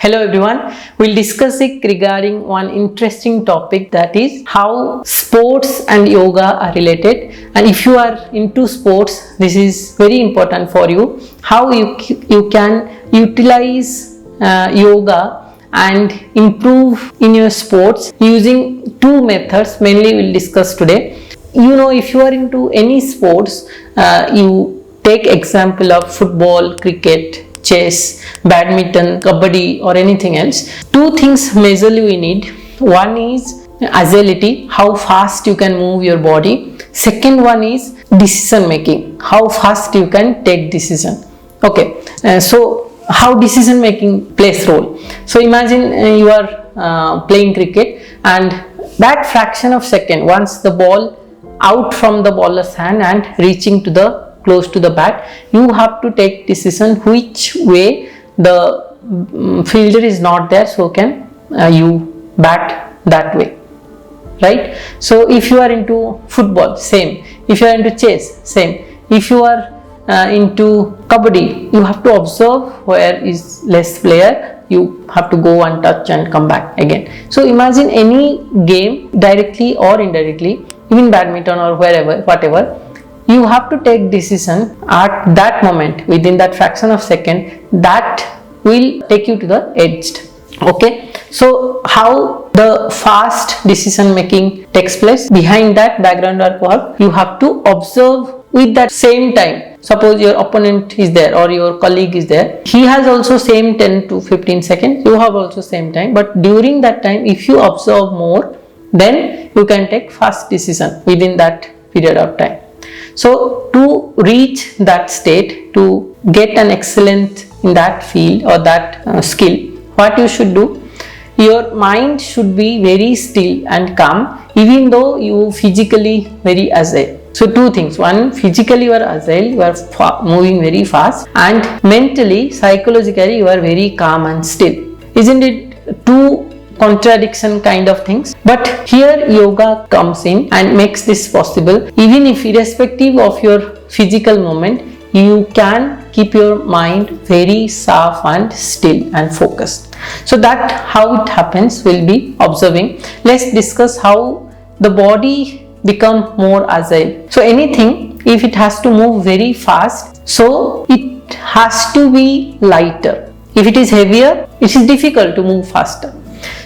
Hello everyone, we'll discuss it regarding one interesting topic, that is how sports and yoga are related. And if you are into sports, this is very important for you, how you can utilize yoga and improve in your sports using two methods mainly we'll discuss today. You know, if you are into any sports, you take example of football, cricket, chess, badminton, kabaddi or anything else. Two things majorly we need. One is agility, how fast you can move your body. Second one is decision making, how fast you can take decision. Okay, so how decision making plays role. So imagine you are playing cricket, and that fraction of second, once the ball out from the bowler's hand and reaching to the close to the bat, you have to take decision which way the fielder is not there, so can you bat that way, right? So if you are into football, same. If you are into chess, same. If you are into kabaddi, you have to observe where is less player, you have to go and touch and come back again. So imagine any game, directly or indirectly, even badminton or wherever, whatever, you have to take decision at that moment, within that fraction of second, that will take you to the edge. Okay, so how the fast decision making takes place, behind that background or what, you have to observe with that same time. Suppose your opponent is there or your colleague is there, he has also same 10 to 15 seconds, you have also same time, but during that time if you observe more, then you can take fast decision within that period of time. So to reach that state, to get an excellent in that field or that skill, what you should do, your mind should be very still and calm, even though you physically very agile. So two things, one, physically you are agile, you are moving very fast, and mentally, psychologically you are very calm and still. Isn't it two contradiction kind of things? But here yoga comes in and makes this possible. Even if irrespective of your physical movement, you can keep your mind very sharp and still and focused. So that how it happens, we'll be observing. Let's discuss how the body become more agile. So anything, if it has to move very fast, so it has to be lighter. If it is heavier, it is difficult to move faster.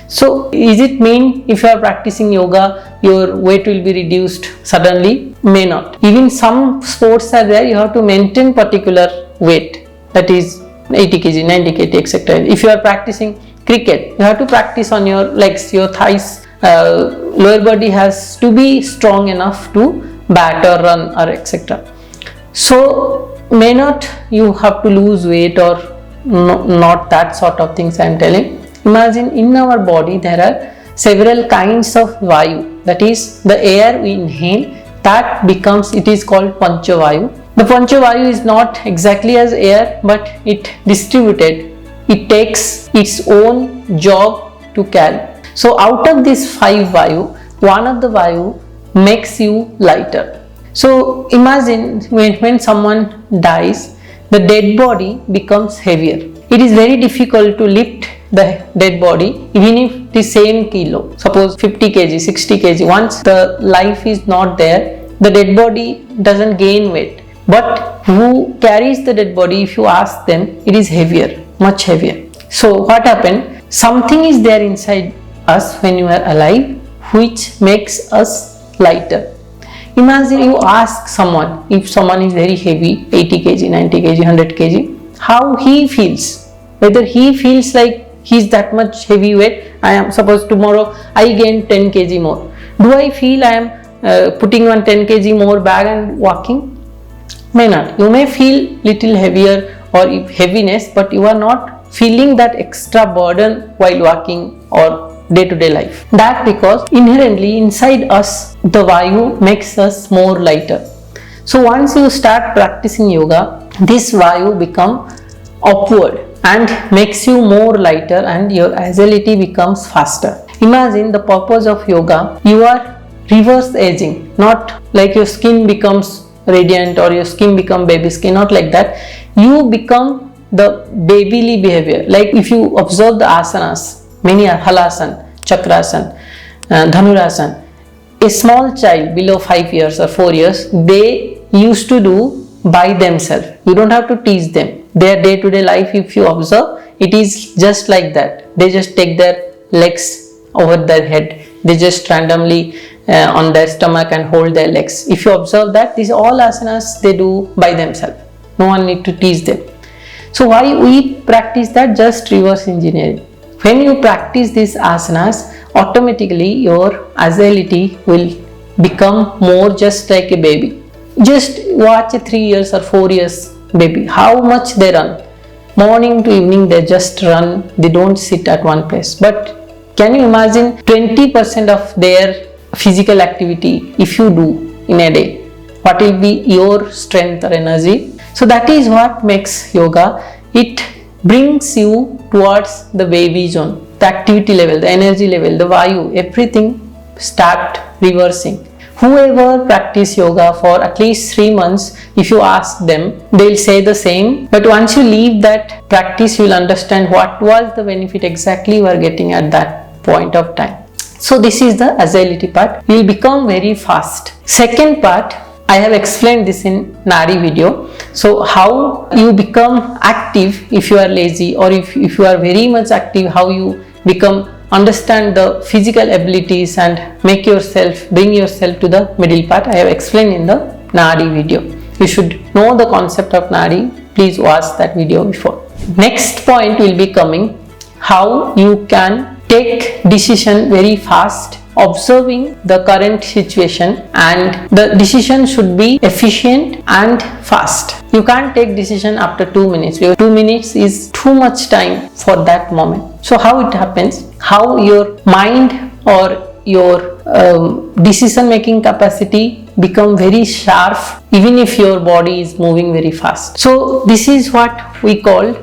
So is it mean if you are practicing yoga, your weight will be reduced suddenly? May not. Even some sports are there, you have to maintain particular weight, that is 80 kg, 90 kg, etc. If you are practicing cricket, you have to practice on your legs, your thighs, lower body has to be strong enough to bat or run or etc. So may not you have to lose weight or not that sort of things I am telling. Imagine in our body there are several kinds of vayu, that is the air we inhale, that becomes, it is called panchavayu. The panchavayu is not exactly as air, but it distributed, it takes its own job to carry. So out of these five vayu, one of the vayu makes you lighter. So imagine when someone dies, the dead body becomes heavier. It is very difficult to lift the dead body, even if the same kilo, suppose 50 kg, 60 kg, once the life is not there, the dead body doesn't gain weight. But who carries the dead body, if you ask them, it is heavier, much heavier. So what happened? Something is there inside us when you are alive, which makes us lighter. Imagine you ask someone, if someone is very heavy, 80 kg, 90 kg, 100 kg, how he feels, whether he feels like he is that much heavy weight. I am, suppose tomorrow I gain 10 kg more, do I feel I am putting on 10 kg more bag and walking? May not. You may feel little heavier or heaviness, but you are not feeling that extra burden while walking or day-to-day life. That because inherently inside us the vayu makes us more lighter. So once you start practicing yoga, this vayu become upward and makes you more lighter and your agility becomes faster. Imagine the purpose of yoga, you are reverse aging, not like your skin becomes radiant or your skin become baby skin, not like that. You become the babyly behavior. Like if you observe the asanas, many are halasan, chakrasan, dhanurasan. A small child below 5 years or 4 years, they used to do by themselves. You don't have to teach them. Their day-to-day life, if you observe, it is just like that. They just take their legs over their head. They just randomly on their stomach and hold their legs. If you observe that, these all asanas they do by themselves. No one need to teach them. So why we practice that? Just reverse engineering. When you practice these asanas, automatically your agility will become more just like a baby. Just watch a 3 years or 4 years baby, how much they run. Morning to evening they just run, they don't sit at one place. But can you imagine 20% of their physical activity if you do in a day? What will be your strength or energy? So that is what makes yoga. It brings you towards the baby zone, the activity level, the energy level, the vayu, everything start reversing. Whoever practice yoga for at least 3 months, if you ask them, they'll say the same. But once you leave that practice, you'll understand what was the benefit exactly you are getting at that point of time. So this is the agility part. You will become very fast. Second part, I have explained this in Nari video. So how you become active if you are lazy, or if you are very much active, how you understand the physical abilities and bring yourself to the middle part. I have explained in the Nadi video. You should know the concept of Nadi. Please watch that video before. Next point will be coming, how you can take decision very fast, observing the current situation, and the decision should be efficient and fast. You can't take decision after 2 minutes. 2 minutes is too much time for that moment. So how it happens? How your mind or your decision making capacity become very sharp even if your body is moving very fast. So this is what we call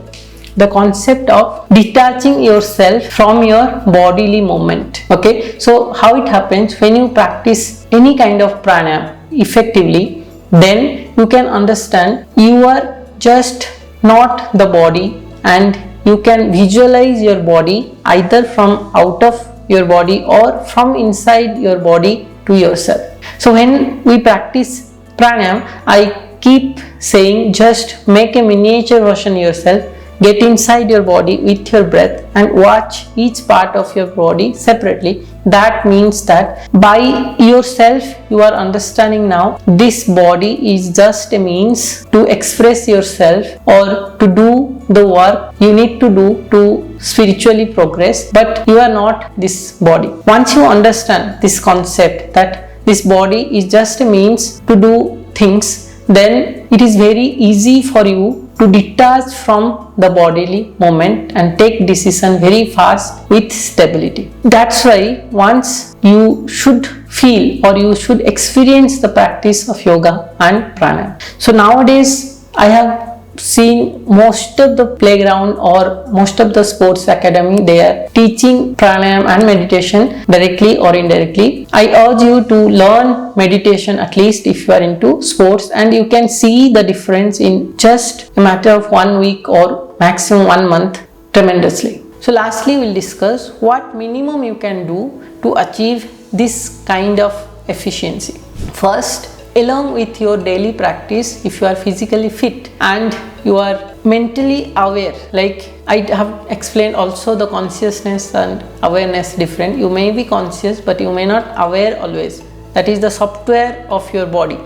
the concept of detaching yourself from your bodily movement. Okay, so how it happens? When you practice any kind of pranayama effectively, then you can understand you are just not the body, and you can visualize your body either from out of your body or from inside your body to yourself. So when we practice pranayama, I keep saying just make a miniature version yourself. Get inside your body with your breath and watch each part of your body separately. That means that by yourself you are understanding now this body is just a means to express yourself or to do the work you need to do to spiritually progress, but you are not this body. Once you understand this concept that this body is just a means to do things, then it is very easy for you to detach from the bodily movement and take decision very fast with stability. That's why once you should feel or you should experience the practice of yoga and pranayama. So nowadays I have seen most of the playground or most of the sports academy, they are teaching pranayama and meditation directly or indirectly. I urge you to learn meditation at least if you are into sports, and you can see the difference in just a matter of 1 week or maximum 1 month tremendously. So lastly, we'll discuss what minimum you can do to achieve this kind of efficiency. First, along with your daily practice, if you are physically fit and you are mentally aware, like I have explained also the consciousness and awareness different. You may be conscious but you may not aware always. That is, the software of your body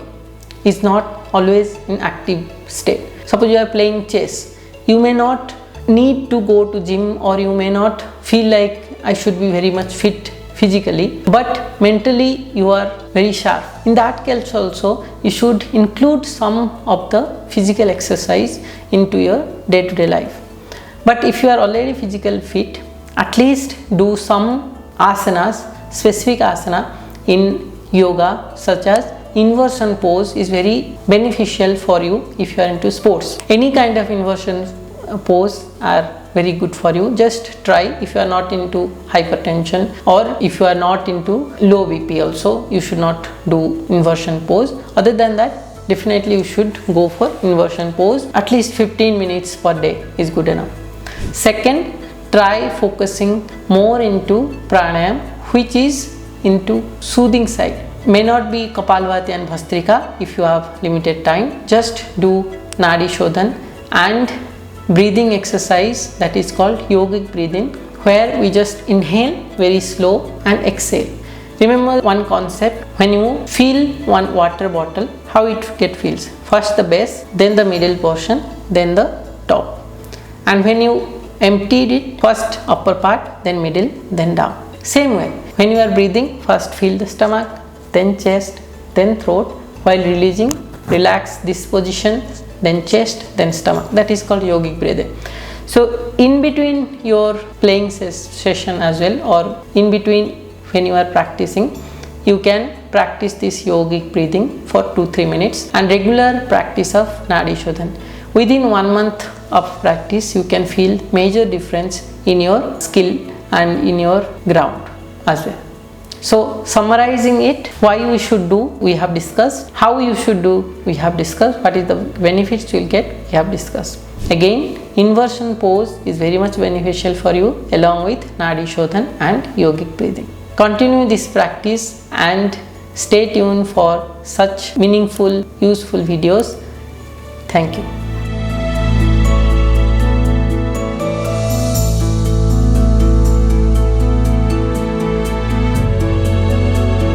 is not always in active state. Suppose you are playing chess, you may not need to go to gym, or you may not feel like I should be very much fit physically, but mentally you are very sharp. In that case also you should include some of the physical exercise into your day-to-day life. But if you are already physically fit, at least do some asanas, specific asana in yoga, such as inversion pose is very beneficial for you if you are into sports. Any kind of inversion pose are very good for you. Just try. If you are not into hypertension or if you are not into low BP also, you should not do inversion pose. Other than that, definitely you should go for inversion pose. At least 15 minutes per day is good enough. Second, try focusing more into pranayam, which is into soothing side. May not be Kapalbhati and Bhastrika if you have limited time. Just do Nadi Shodhan and breathing exercise that is called yogic breathing, where we just inhale very slow and exhale. Remember one concept: when you fill one water bottle, how it feels. First the base, then the middle portion, then the top. And when you emptied it, first upper part, then middle, then down. Same way, when you are breathing, first feel the stomach, then chest, then throat. While releasing, relax this position, then chest, then stomach. That is called yogic breathing. So in between your playing session as well, or in between when you are practicing, you can practice this yogic breathing for 2-3 minutes and regular practice of Nadi Shodhan. Within 1 month of practice, you can feel major difference in your skill and in your ground as well. So summarizing it, why we should do, we have discussed. How you should do, we have discussed. What is the benefits you will get, we have discussed. Again, inversion pose is very much beneficial for you, along with Nadi Shodhan and yogic breathing. Continue this practice and stay tuned for such meaningful, useful videos. Thank you.